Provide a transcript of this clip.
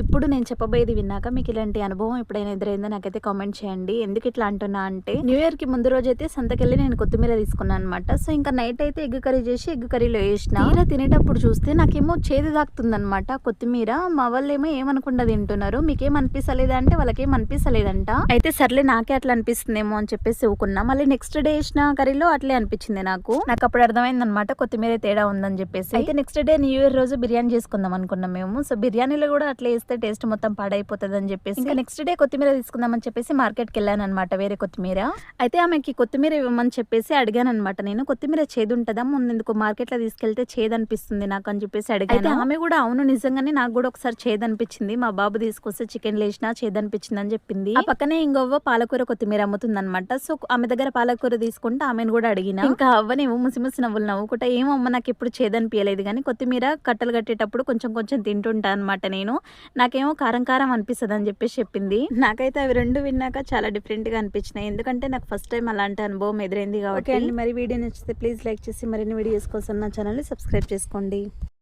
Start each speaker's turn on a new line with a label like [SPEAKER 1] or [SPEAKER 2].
[SPEAKER 1] ఇప్పుడు నేను చెప్పబోయేది విన్నాక మీకు ఇలాంటి అనుభవం ఎప్పుడైనా ఎదురైందో నాకైతే కామెంట్ చేయండి. ఎందుకు ఇట్లా అంటున్నా అంటే, న్యూ ఇయర్‌కి ముందు రోజైతే సంతకెళ్ళి నేను కొత్తిమీర తీసుకున్నాను అనమాట. సో, ఇంకా నైట్ అయితే ఎగ్ కర్రీ చేసి ఎగ్ కర్రీలో ఏసిన. తీరా తినేటప్పుడు చూస్తే నాకేమో చేదు తాకుతుందనమాట కొత్తిమీర. మా వాళ్ళేమో ఏమనకుండా తింటున్నారు. మీకేం అనిపిస్తలేదా అంటే వాళ్ళకేం అనిపిస్తలేదంట. అయితే సర్లే నాకే అట్లా అనిపిస్తుందేమో అని చెప్పేసి ఊకున్నా. మళ్ళీ నెక్స్ట్ డే ఏసిన కర్రీలో అట్లే అనిపించింది నాకు. అప్పుడు అర్థమైందనమాట కొత్తిమీర తేడా ఉందని చెప్పేసి. అయితే నెక్స్ట్ డే న్యూ ఇయర్ రోజు బిర్యానీ చేసుకుందాం అనుకున్నాం మేము. సో, బిర్యానీలో కూడా అట్లా వేస్తే టేస్ట్ మొత్తం పాడైపోతుంది అని చెప్పేసి ఇంకా నెక్స్ట్ డే కొత్తిమీర తీసుకుందామని చెప్పేసి మార్కెట్కి వెళ్ళాను అనమాట, వేరే కొత్తిమీర. అయితే ఆమెకి కొత్తిమీర ఇవ్వమని చెప్పేసి అడిగాను అనమాట. నేను కొత్తిమీర చేదు ఉంటుందా, ముందు ఎందుకు మార్కెట్లో తీసుకెళ్తే చేదు అనిపిస్తుంది నాకు అని చెప్పేసి అడిగాను. అయితే ఆమె కూడా అవును నిజంగానే నాకు కూడా ఒకసారి చేదు అనిపించింది, మా బాబు తీసుకొస్తే చికెన్ లేచినా చేదు అనిపించింది అని చెప్పింది. ఆ పక్కనే ఇంకొవ్వ పాలకూర కొత్తిమీర అమ్ముతుంది అనమాట. సో, ఆమె దగ్గర పాలకూర తీసుకుంటే ఆమెను కూడా అడిగిన. ఇంకా అవ్వనేమో ముసిముసి నవ్వులు నవ్వుకుంటా ఏమమ్మ నాకు ఎప్పుడు చేదు అనిపించలేదు, కానీ కొత్తిమీర కట్టలు కట్టేటప్పుడు కొంచెం కొంచెం తింటుంటా అనమాట నేను. నాకేమో కారం కారం అనిపిస్తుంది అని చెప్పేసి చెప్పింది. నాకైతే అవి రెండు విన్నాక చాలా డిఫరెంట్ గా అనిపించినాయి, ఎందుకంటే నాకు ఫస్ట్ టైం అలాంటి అనుభవం ఎదురైంది కాబట్టి. మరి వీడియో నచ్చితే ప్లీజ్ లైక్ చేసి మరిన్ని వీడియోస్ కోసం నా ఛానల్ని సబ్స్క్రైబ్ చేసుకోండి.